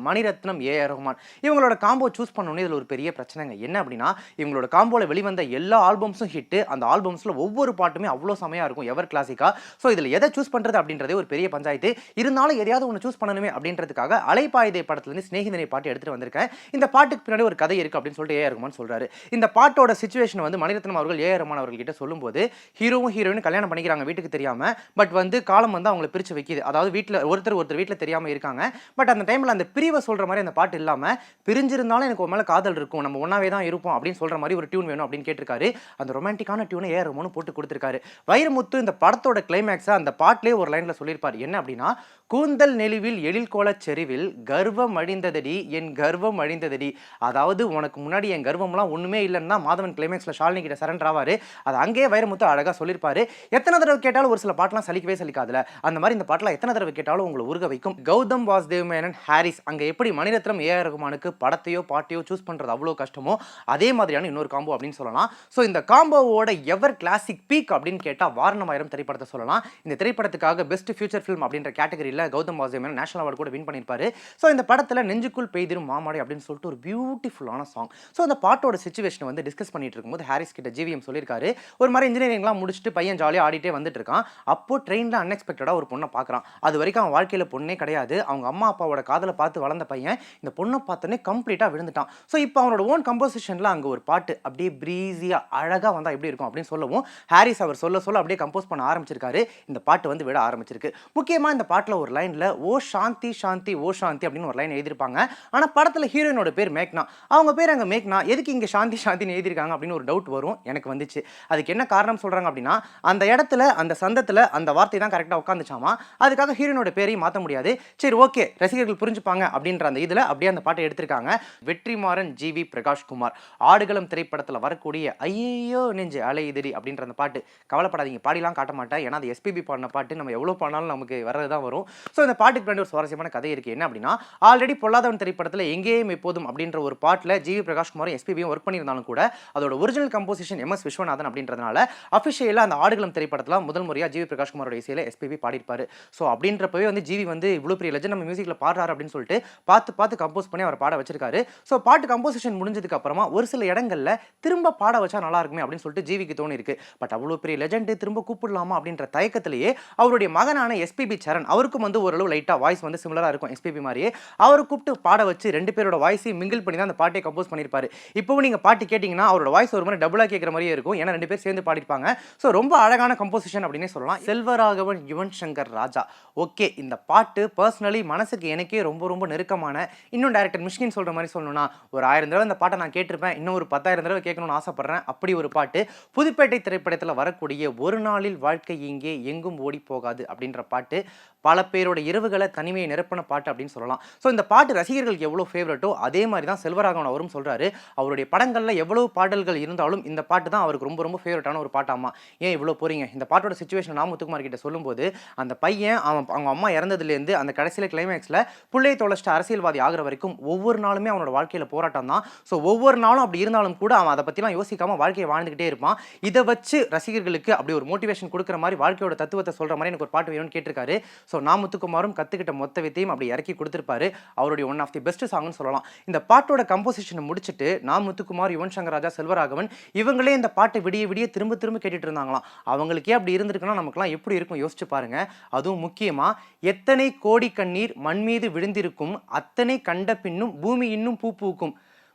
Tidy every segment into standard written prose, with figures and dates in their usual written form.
Mani Ratnam, A.R.. Rahman இவங்களோட combo choose பண்ணோன்னே இதில் ஒரு பெரிய பிரச்சனைங்க. என்ன அப்படின்னா, இவங்களோட காம்போல வெளிவந்த எல்லா ஆல்பம்ஸும் ஹிட். அந்த ஆல்பம்ஸ்ல ஒவ்வொரு பாட்டுமே அவ்வளோ செமையா இருக்கும், எவர் கிளாசிக்கா. ஸோ இதில் எதை சூஸ் பண்றது அப்படின்றதே ஒரு பெரிய பஞ்சாயத்து. இருந்தாலும் எதையாவது ஒன்று சூஸ் பண்ணணுமே அப்படின்றதுக்காக அலைப்பாயுதே படத்துலேருந்து சிநேகிதனை பாட்டு எடுத்துட்டு வந்திருக்கேன். இந்த பாட்டுக்கு பின்னாடி ஒரு கதை இருக்கு அப்படின்னு சொல்லிட்டு ஏ.ஆர். ரஹ்மான் சொல்றாரு. இந்த பாட்டோட சிச்சுவேஷன் வந்து மணிரத்னம் அவர்கள் ஏ.ஆர். ரஹ்மான் அவர்கள் கிட்ட சொல்லும்போது, ஹீரோவும் ஹீரோயின் கல்யாணம் பண்ணிக்கிறாங்க வீட்டுக்கு தெரியாம. பட் வந்து காலம் வந்து அவங்களை பிரிச்சு வைக்குது. அதாவது வீட்டில் ஒருத்தர் வீட்டில் தெரியாம இருக்காங்க. பட் அந்த டைம்ல அந்த பிரிவை சொல்ற மாதிரி அந்த பாட்டு இல்லாம, பிரிஞ்சிருந்தாலும் எனக்கு உன் மேல காதல் இருக்கும், நம்ம ஒன்னாவே தான் இருப்போம் அப்படின்னு சொல்ற மாதிரி ஒரு டியூன் வேணும் அப்படின்னு கேட்டிருக்காரு. அந்த ரொமான்டிக்கான டியூனை ஏ.ஆர். ரஹ்மான் போட்டு கொடுத்திருக்காரு. வைரமுத்து இந்த படத்தோட கிளைமேக்ஸை அந்த பாட்டிலே ஒரு லைன்ல சொல்லியிருப்பார். என்ன அப்படின்னா, கூந்தல் நெளிவில் எழில் கோலச் செறிவில் கர்வம் அழிந்ததடி என் கர்வம் அழிந்ததடி. அதாவது உனக்கு முன்னாடி என் கர்வம்லாம் ஒண்ணுமே இல்லைன்னா மாதவன் கிளைமேக்ஸ்ல ஷாலினி கிட்ட சரண்டர் ஆவாரு. அது அங்கேயே வைரமுத்து அழகா சொல்லியிருப்பாரு. எத்தனை தடவை கேட்டாலும் ஒரு சில பாட்டெல்லாம் சலிக்கவே சலிக்காதுல, அந்த மாதிரி இந்த பாட்டெல்லாம் எத்தனை தடவை கேட்டாலும் உங்களை உருக வைக்கும். கௌதம் வாசுதேவ் மேனன், ஹாரிஸ் அங்க எப்படி மணிரத்னம், ஏ.ஆர். ரஹ்மானுக்கு படத்தையோ பாட்டையோ சூஸ் பண்றது அவ்வளோ கஷ்டமோ, அதே மாதிரியான இன்னொரு காம்போ அப்படின்னு சொல்லலாம். ஸோ இந்த காம்போவோட எவர் கிளாசிக் பீக் அப்படின்னு கேட்டால் வாரணமாயிரம் திரைப்படத்தை சொல்லலாம். இந்த திரைப்படத்துக்காக பெஸ்ட் ஃபியூச்சர் ஃபிலிம் அப்படின்ற கேட்டகரியில் கௌதம் வாசுதேவ் மேனன் நேஷனல் அவார்டு கூட வின் பண்ணியிருப்பாரு. ஸோ இந்த படத்தில் நெஞ்சுக்குள் பெய்திரும் மாமாடை அப்படின்னு சொல்லிட்டு ஒரு பியூட்டிஃபுல்லான சாங். ஸோ அந்த பாட்டோட சிச்சுவேஷனை வந்து டிஸ்கஸ் பண்ணிட்டு இருக்கும்போது ஹாரிஸ் கிட்ட ஜிவிஎம் சொல்லியிருக்காரு, ஒரு மாதிரி இன்ஜினியரிங்லாம் முடிச்சுட்டு பையன் ஜாலியாக ஆடிட்டே வந்துட்டு இருக்கான். அப்போ ட்ரெயினில் அன்எக்ஸ்பெக்டடாக ஒரு பொண்ணை பார்க்குறான். அது வரைக்கும் அவன் வாழ்க்கையில் பொண்ணே கிடையாது. அவங்க அம்மா அப்பாவோட காதலை பார்த்து வளர்ந்த பையன் இந்த பொண்ணை பார்த்தோன்னே கம்ப்ளீட்டாக விழுந்துட்டான். ஸோ இப்போ அவனோட ஓன் கம்போசிஷனில் அங்கே ஒரு பாட்டு அப்படியே ப்ரீஸியாக அழகாக வந்தால் எப்படி இருக்கும் அப்படின்னு சொல்லவும் ஹாரிஸ் அவர் சொல்ல சொல்ல அப்படியே கம்போஸ் பண்ண ஆரம்பிச்சிருக்காரு. இந்த பாட்டு வந்து விட ஆரம்பிச்சிருக்கு. முக்கியமாக இந்த பாட்டில் ஒரு லைனில் ஓ சாந்தி சாந்தி ஓ சாந்தி அப்படின்னு ஒரு லைன் எழுதியிருப்பாங்க. ஆனால் படத்தில் ஹீரோயினோட பேர் மேக்னா. அவங்க பேர் அங்கே மேக்னா, எதுக்கு இங்கே சாந்தி சாந்தின்னு எழுதியிருக்காங்க அப்படின்னு ஒரு டவுட் வரும், எனக்கு வந்துச்சு. அதுக்கு என்ன காரணம் சொல்கிறாங்க அப்படின்னா, அந்த இடத்துல அந்த சந்தத்தில் அந்த வார்த்தை தான் கரெக்டாக உட்காந்துச்சாமா. அதுக்காக ஹீரோயினோட பேரையும் மாற்ற முடியாது. சரி ஓகே, ரசிகர்கள் புரிஞ்சுப்பாங்க அப்படின்ற அந்த இதில் அப்படியே அந்த பாட்டை எடுத்திருக்காங்க. வெற்றிமாறன், ஜி.வி. பிரகாஷ்குமார் ஆடுகளம் திரைப்படத்தில் வரக்கூடிய ஐயோ நெஞ்சு அலையுதடி அப்படின்ற அந்த பாட்டு, கவலைப்படாதீங்க பாடிலாம் காட்ட மாட்டேன், ஏன்னா அது எஸ்பிபி பாடின பாட்டு, நம்ம எவ்வளோ பாடினாலும் நமக்கு வரது தான் வரும். ஸோ இந்த பாட்டுக்கு பின்னாடி ஒரு சுவாரஸ்யமான கதை இருக்குது. என்ன அப்படின்னா, ஆல்ரெடி பொல்லாதவன் திரைப்படத்தில் எங்கேயும் எப்போதும் அப்படின்ற ஒரு பாட்டில் ஜி.வி. பிரகாஷ்குமாரும் எஸ்பிபியும் ஒர்க் பண்ணியிருந்தாலும் கூட அதோட ஒரிஜினல் கம்போசிஷன் எம்.எஸ். விஸ்வநாதன் அப்படின்றதுனால அஃபிஷியலாக அந்த ஆடுகளம் திரைப்படத்தில் முதல் முறையாக ஜி.வி. பிரகாஷ்குமாரோட இசையில் எஸ்பிபி பாடியிருப்பாரு. ஸோ அப்படின்றப்பவே வந்து ஜிவி வந்து இவ்வளோ பெரிய லெஜண்ட் நம்ம மியூசிக்கில் பாடுறாரு அப்படின்னு சொல்லிட்டு பார்த்து கம்போஸ் பண்ணி அவர் பாட வச்சிருக்காரு. ஸோ பாட்டு கம்போசிஷன் முடிஞ்சதுக்கு அப்புறமா ஒரு சில இடங்களில் திரும்ப பாட வச்சா நல்லா இருக்குமே அப்படின்னு சொல்லிட்டு ஜிவிக்கு தோணி இருக்கு. பட் அவ்வளோ பெரிய லெஜண்ட் திரும்ப கூப்பிடலாமா அப்படின்ற தயக்கத்திலேயே அவருடைய மகனான எஸ்பிபி சரண், அவருக்கும் வந்து ஓரளவு லைட்டாக வாய்ஸ் வந்து சிமிலராக இருக்கும் எஸ்பிபி மாதிரியே, அவரை கூப்பிட்டு பாட வச்சு ரெண்டு பேரோட வாய்ஸையும் மிங்கிள் பண்ணி தான் அந்த பாட்டை கம்போஸ் பண்ணியிருப்பாரு. இப்போவும் நீங்கள் பாட்டு கேட்டிங்கன்னா அவரோட வாய்ஸ் ஒரு மாதிரி டபுளாக கேட்குற மாதிரியே இருக்கும், ஏன்னா ரெண்டு பேர் சேர்ந்து பாடிருப்பாங்க. ஸோ ரொம்ப அழகான கம்போசிஷன் அப்படின்னே சொல்லலாம். செல்வராகவன், யுவன் சங்கர் ராஜா. ஓகே, இந்த பாட்டு பர்சனலி மனசுக்கு எனக்கே ரொம்ப ரொம்ப நெருக்கமான, இன்னும் டைரக்டர் மிஷ்கின் சொல்கிற மாதிரி சொல்லணும்னா ஒரு 1000 தடவை இந்த பாட்டை நான் கேட்டிருப்பேன், இன்னும் ஒரு 10,000 தடவை கேட்கணும்னு ஆசைப்படுறேன். அப்படி ஒரு பாட்டு. புதுப்பேட்டை திரைப்படத்தில் வரக்கூடிய ஒரு நாளில் வாழ்க்கை இங்கே எங்கும் ஓடி போகாது அப்படின்ற பாட்டு பல பேரோட இரவுகளை தனிமையை நிரப்பின பாட்டு அப்படின்னு சொல்லலாம். ஸோ இந்த பாட்டு ரசிகர்களுக்கு எவ்வளோ ஃபேவரட்டோ அதே மாதிரி தான் செல்வராகவன் அவரும் சொல்கிறாரு. அவருடைய படங்களில் எவ்வளோ பாடல்கள் இருந்தாலும் இந்த பாட்டு தான் அவருக்கு ரொம்ப ரொம்ப ஃபேவரட்டான ஒரு பாட்டாமா. ஏன் இவ்வளோ போறீங்க, இந்த பாட்டோட சிச்சுவேஷன் நான் முத்துக்குமார் கிட்ட சொல்லும்போது, அந்த பையன் அவங்க அம்மா இறந்ததுலேருந்து அந்த கடைசியில் கிளைமேக்ஸில் பிள்ளையை தொலைச்சிட்டு அரசியல்வாதி ஆகிற வரைக்கும் ஒவ்வொரு நாளுமே அவனோட வாழ்க்கையில் போராட்டம் தான். ஸோ ஒவ்வொரு நாளும் அப்படி இருந்தாலும் கூட அவன் அதை பற்றிலாம் யோசிக்காமல் வாழ்க்கையை வாழ்ந்துக்கிட்டே இருப்பான். இதை வச்சு ரசிகர்களுக்கு அப்படி ஒரு மோட்டிவேஷன் கொடுக்குற மாதிரி வாழ்க்கையோட தத்துவத்தை சொல்கிற மாதிரி எனக்கு ஒரு பாட்டு வேணும்னு கேட்டிருக்காரு. ஸோ நான் முத்துக்குமாரும் கற்றுக்கிட்ட மொத்த வித்தையும் அப்படி இறக்கி கொடுத்துருப்பாரு. அவருடைய ஒன் ஆஃப் தி பெஸ்ட் சாங்னு சொல்லலாம். இந்த பாட்டோட கம்போசிஷனை முடிச்சுட்டு நான் முத்துக்குமார், யுவன் சங்கர் ராஜா, செல்வராகவன் இவங்களே இந்த பாட்டை விடிய விடிய திரும்ப திரும்ப கேட்டுட்டு இருந்தாங்களாம். அவங்களுக்கே அப்படி இருந்திருக்குன்னா நமக்குலாம் எப்படி இருக்கும் யோசிச்சு பாருங்க. அதுவும் முக்கியமா, எத்தனை கோடி கண்ணீர் மண் மீது விழுந்திருக்கும், அத்தனை கண்ட பின்னும் பூமி இன்னும் பூ பூக்கும்.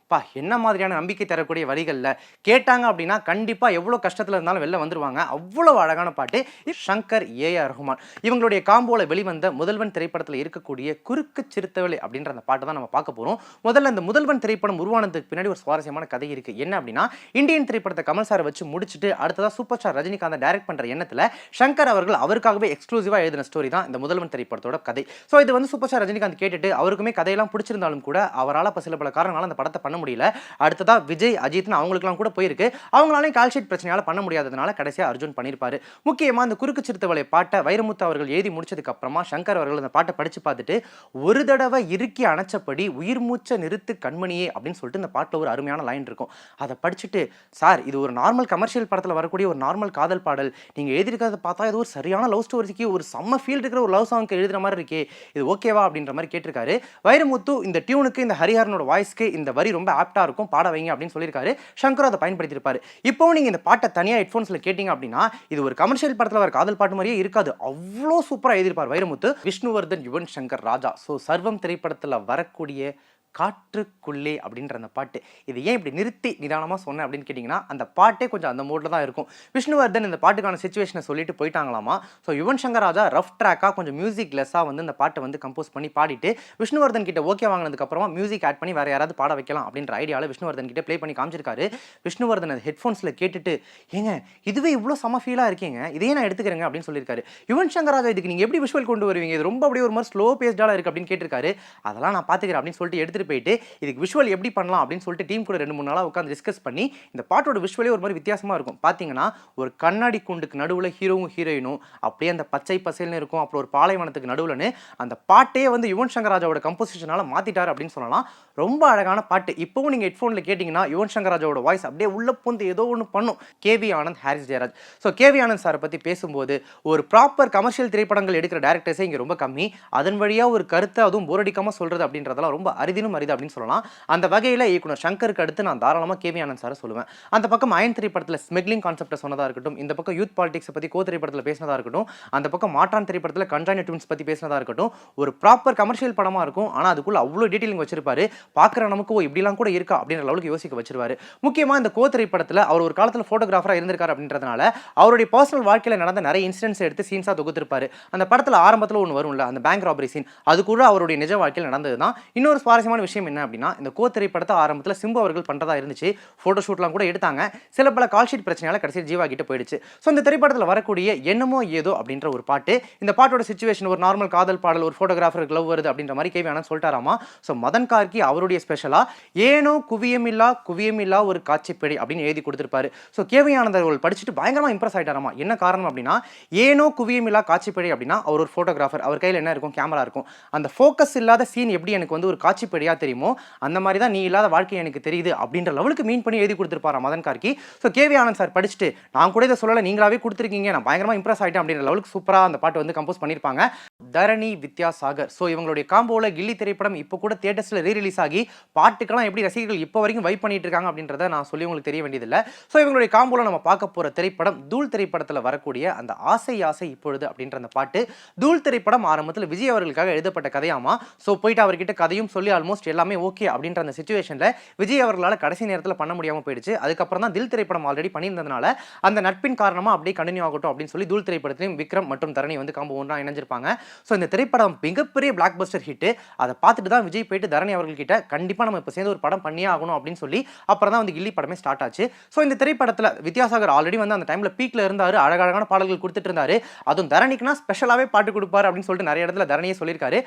என்ன மாதிரியான நம்பிக்கை தரக்கூடிய வரிகளில் கேட்டாங்க அப்படின்னா கண்டிப்பாக எவ்வளோ கஷ்டத்தில் இருந்தாலும் வெளில வந்துருவாங்க. அவ்வளோ அழகான பாட்டு. ஷங்கர், ஏ.ஆர். ரஹ்மான் இவங்களுடைய காம்போல வெளிவந்த முதல்வன் திரைப்படத்தில் இருக்கக்கூடிய குறுக்கு சிறுத்தவளை அப்படின்ற அந்த பாட்டு தான் நம்ம பார்க்க போகிறோம். முதல்ல இந்த முதல்வன் திரைப்படம் உருவானதுக்கு பின்னாடி ஒரு சுவாரஸ்யமான கதை இருக்குது. என்ன அப்படின்னா, இந்தியன் திரைப்படத்தை கமல் சாரை வச்சு முடிச்சுட்டு அடுத்ததாக சூப்பர் ஸ்டார் ரஜினிகாந்த் டைரக்ட் பண்ணுற எண்ணத்தில் ஷங்கர் அவர்கள் அவருக்காகவே எக்ஸ்க்ளூசிவாக எழுதின ஸ்டோரி தான் இந்த முதல்வன் திரைப்படத்தோட கதை. ஸோ இது வந்து சூப்பர் ஸ்டார் ரஜினிகாந்த் கேட்டுட்டு அவருக்குமே கதையெல்லாம் பிடிச்சிருந்தாலும் கூட அவரால் சில பல காரணங்களால் அந்த படத்தை பண்ண முடியல. அடுத்ததா விஜய், அஜித்னு அவங்களுக்குலாம் கூட போயிருக்கு. அவங்களாலையும் கால்ஷீட் பிரச்சனையால பண்ண முடியாததுனால கடைசியா அர்ஜுன் பண்ணியிருப்பாரு. முக்கியமா இந்த குறுக்கு சிறுத்தைவளை பாட்டை வைரமுத்து அவர்கள் எழுதி முடிச்சதுக்கு அப்புறமா சங்கர் அவர்கள் அந்த பாட்டை படிச்சு பார்த்துட்டு, ஒரு தடவை இறுக்கி அணைச்சபடி உயிர் மூச்ச நிறுத்து கண்மணியே அப்படின்னு சொல்லிட்டு இந்த பாட்டுல ஒரு அருமையான லைன் இருக்கும். அதை படிச்சுட்டு, சார் இது ஒரு நார்மல் கமர்ஷியல் படத்துல வரக்கூடிய ஒரு நார்மல் காதல் பாடல், நீங்க எழுதியிருக்கிறத பார்த்தா ஏதோ ஒரு சரியான லவ் ஸ்டோரிக்கு ஒரு செம்ம ஃபீல் இருக்கிற ஒரு லவ் சாங்க்கு எழுதுற மாதிரி இருக்கே, இது ஓகேவா அப்படின்ற மாதிரி கேட்டிருக்காரு. வைரமுத்து இந்த டியூனுக்கு இந்த ஹரிஹரனோட வாய்ஸ்க்கு இந்த வரி ரொம்ப ஆப்டா இருக்கும், பாட வைங்க அப்படின்னு சொல்லியிருக்காரு. சங்கர் அதை பயன்படுத்தியிருப்பாரு. இப்போவும் நீங்க இந்த பாட்டை தனியா ஹெட்ஃபோன்ஸ்ல கேட்டீங்க அப்படின்னா இது ஒரு கமர்ஷியல் படத்துல வர காதல் பாட்டு மாதிரியே இருக்காது. அவ்வளோ சூப்பரா எழுதியிருப்பார் வைரமுத்து. விஷ்ணுவர்தன், யுவன் சங்கர் ராஜா. ஸோ சர்வம் திரைப்படத்துல வரக்கூடிய காற்றுக்குள்ளே அப்படின்ற அந்த பாட்டு, இது ஏன் இப்படி நிறுத்தி நிதானமாக சொன்னேன் அப்படின்னு கேட்டிங்கன்னா, அந்த பாட்டே கொஞ்சம் அந்த மூடில் தான் இருக்கும். விஷ்ணுவர்தன் இந்த பாட்டுக்கான சிச்சுவேஷனை சொல்லிட்டு போயிட்டாங்களாமா. ஸோ யுவன் சங்கர் ராஜா ரஃப் ட்ராக்காக கொஞ்சம் மியூசிக் லெஸ்ஸாக வந்து இந்த பாட்டை வந்து கம்போஸ் பண்ணி பாடிட்டு விஷ்ணுவர்தன் கிட்ட ஓகே வாங்கினதுக்கப்புறமா மியூசிக் ஆட் பண்ணி வேறு யாராவது பாட வைக்கலாம் அப்படின்ற ஐடியாவில் விஷ்ணுவர்தன் கிட்ட ப்ளே பண்ணி காமிச்சிருக்காரு. விஷ்ணுவர்தன் அது ஹெட்ஃபோன்ஸில் கேட்டுட்டு, ஏங்க இதுவே இவ்வளோ செம ஃபீலாக இருக்கீங்க, இதையே நான் எடுத்துக்கிறேங்க அப்படின்னு சொல்லியிருக்காரு. யுவன் சங்கர் ராஜா இதுக்கு நீங்கள் எப்படி விஷுவல் கொண்டு வருவீங்க, இது ரொம்ப அப்படியே ஒரு மாதிரி ஸ்லோ பேஸ்டாக இருக்குது அப்படின்னு கேட்டிருக்காரு. அதெல்லாம் நான் பார்த்துக்கிறேன் அப்படின்னு சொல்லிட்டு எடுத்துகிட்டு போயிட்டு இதுக்கு விஷுவல் எப்படி பண்ணலாம் அப்படின்னு சொல்லிட்டு டீம் கூட 2-3 நாளா உட்கார்ந்து டிஸ்கஸ் பண்ணி இந்த பாட்டோட விஷுவலே ஒரு மாதிரி வித்தியாசமா இருக்கும். பாத்தீங்கன்னா ஒரு கண்ணாடி குண்டுக்கு நடுவுல ஹீரோவும் ஹீரோயினும் அப்படியே அந்த பச்சை பசேல்னு இருக்கும். அப்புறம் ஒரு பாலைவனத்துக்கு நடுவுலன்னு அந்த பாட்டே வந்து யுவன் சங்கர் ராஜாவோட கம்போசிஷனால மாத்திட்டாரு அப்படின்னு சொல்லலாம். ரொம்ப அழகான பாட்டு. இப்பவும் நீங்க ஹெட்ஃபோன்ல கேட்டீங்கன்னா யுவன் சங்கர் ராஜாவோட வாய்ஸ் அப்படியே உள்ள பூந்து ஏதோ ஒன்று பண்ணும். கேவி ஆனந்த், ஹாரிஸ் ஜெயராஜ். ஸோ கேவி ஆனந்த் சாரை பத்தி பேசும்போது ஒரு ப்ராப்பர் கமர்ஷியல் திரைப்படங்கள் எடுக்கிற டேரக்டர்ஸே இங்க ரொம்ப கம்மி. அதன் வழியா ஒரு கருத்தை அதுவும் போரடிக்காம சொல்றது அப்படின்றதெல்லாம் ரொம்ப அரிதினும் அரிது அப்படின்னு சொல்லலாம். அந்த வகையில் இயக்குனர் சங்கருக்கு அடுத்து நான் தாராளமாக கேவி ஆனந்த் சாரை சொல்லுவேன். அந்த பக்கம் அயன் திரைப்படத்தில் ஸ்மெக்லிங் கான்செப்டை சொன்னதாக இருக்கட்டும், இந்த பக்கம் யூத் பாலிடிக்ஸை பற்றி கோ திரைப்படத்தில் பேசினதாக இருக்கட்டும், அந்த பக்கம் மாற்றான் திரைப்படத்தில் கன்ஜாயினி ட்வின்ஸ் பற்றி பேசினதாக இருக்கட்டும், ஒரு ப்ராப்பர் கமர்ஷியல் படமாக இருக்கும். ஆனால் அதுக்குள்ள அவ்வளோ டீட்டெயிலிங் வச்சிருப்பாரு. பார்க்குற நமக்கு இப்படிலாம் கூட இருக்கா அப்படின்ற லெவலுக்கு யோசிக்க வச்சிருவாரு. முக்கியமாக இந்த கோ திரைப்படத்தில் அவர் ஒரு காலத்தில் ஃபோட்டோகிராஃபராக இருந்திருக்காரு அப்படின்றதுனால அவருடைய பர்சனல் வாழ்க்கையில் நடந்த நிறைய இன்சிடென்ட்ஸ் எடுத்து சீன்ஸாக தொகுத்திருப்பாரு. அந்த படத்தில் ஆரம்பத்தில் ஒன்று வரும்ல, அந்த பேங்க் ராபரி சீன், அது கூட அவருடைய நிஜ வாழ்க்கையில் நடந்தது தான். இன்னொரு சுவாரஸ்யமான விஷயம் என்ன அப்படின்னா, இந்த கோ திரைப்படத்தை ஆரம்பத்தில் சிம்பு அவர்கள் பண்றதா இருந்துச்சு. போட்டோ ஷூட்லாம் கூட எடுத்தாங்க. சில பல கால்ஷீட் பிரச்சனையால கடைசியில் ஜீவா கிட்ட போயிடுச்சு. ஸோ இந்த திரைப்படத்தில் வரக்கூடிய என்னமோ ஏதோ அப்படின்ற ஒரு பாட்டு, இந்த பாட்டோட சிச்சுவேஷன் ஒரு நார்மல் காதல் பாடல், ஒரு போட்டோகிராஃபருக்கு லவ் வருது அப்படின்ற மாதிரி கேவி ஆனந்த் சொல்லிட்டாராமா. ஸோ மதன் கார்கி அவருடைய ஸ்பெஷலா ஏனோ குவியமில்லா ஒரு காட்சிப்படி அப்படின்னு எழுதி கொடுத்திருப்பாரு. ஸோ கேவி ஆனந்த் அவர்கள் படிச்சுட்டு பயங்கரமா இம்ப்ரெஸ் ஆயிட்டாராமா. என்ன காரணம் அப்படின்னா, ஏனோ குவியமில்லா காட்சிப்படி அப்படின்னா அவர் ஒரு போட்டோகிராஃபர், அவர் கையில் என்ன இருக்கும், கேமரா இருக்கும். அந்த ஃபோக்கஸ் இல்லாத சீன் எப்படி எனக்கு வந்து ஒரு காட்சிப்படியா தெரியுமோ அந்த மாதிரி தான் நீ இல்லாத வாழ்க்கை எனக்கு தெரியுது அப்படின்ற லெவலுக்கு மீன் பண்ணி எழுதி கொடுத்திருப்பாரா மதன் கார்கி. ஸோ கேவி ஆனந்த் சார் படிச்சுட்டு நான் கூட இதை சொல்லலை, நீங்களாவே கொடுத்துருக்கீங்க, நான் பயங்கரமா இம்ப்ரெஸ் ஆயிட்டேன் அப்படின்ற லெவலுக்கு சூப்பராக அந்த பாட்டு வந்து கம்போஸ் பண்ணியிருப்பாங்க. தரணி, வித்யாசாகர். ஸோ இவங்களுடைய காம்போவில் கில்லி திரைப்படம் இப்போ கூட தியேட்டர்ஸில் ரீரிலீஸ் ஆகி பாட்டுக்கெல்லாம் எப்படி ரசிகர்கள் இப்போ வரைக்கும் வைப் பண்ணிட்டு இருக்காங்க அப்படின்றத நான் சொல்லி உங்களுக்கு தெரிய வேண்டியதில்லை. ஸோ இவங்களுடைய காம்போவில் நம்ம பார்க்க போகிற திரைப்படம் தூள் திரைப்படத்தில் வரக்கூடிய அந்த ஆசை ஆசை இப்பொழுது அப்படின்ற அந்த பாட்டு. தூள் திரைப்படம் ஆரம்பத்தில் விஜய் அவர்களுக்காக எழுதப்பட்ட கதையாமா. ஸோ போயிட்டு அவர்கிட்ட கதையும் சொல்லி ஆல்மோஸ்ட் எல்லாமே ஓகே அப்படின்ற அந்த சிச்சுவேஷனில் விஜய் அவர்களால் கடைசி நேரத்தில் பண்ண முடியாமல் போயிடுச்சு. அதுக்கப்புறம் தான் தில் திரைப்படம் ஆல்ரெடி பண்ணியிருந்ததுனால அந்த நட்பின் காரணமாக அப்படியே கண்டினியூ ஆகட்டும் அப்படின்னு சொல்லி தூள் திரைப்படத்திலையும் விக்ரம் மற்றும் தரணி வந்து காம்போ ஒன்றா இணைஞ்சிருப்பாங்க. ஸோ இந்த திரைப்படம் மிகப்பெரிய பிளாக் பஸ்டர் ஹிட். அதை பார்த்துட்டு தான் விஜய் போயிட்டு தரணி அவர்கள்கிட்ட கண்டிப்பாக நம்ம இப்போ சேர்ந்து ஒரு படம் பண்ணியே ஆகணும் அப்படின்னு சொல்லி அப்புறம் தான் வந்து கில்லி படமே ஸ்டார்ட் ஆச்சு. ஸோ இந்த திரைப்படத்தில் வித்யாசாகர் ஆல்ரெடி வந்து அந்த டைமில் பீக்கில் இருந்தார், அழகழகான பாடல்கள் கொடுத்துட்டு இருந்தாரு. அதுவும் தரணிக்குனா ஸ்பெஷலாகவே பாட்டு கொடுப்பாரு அப்படின்னு சொல்லிட்டு நிறைய இடத்துல தரணியே சொல்லியிருக்காரு.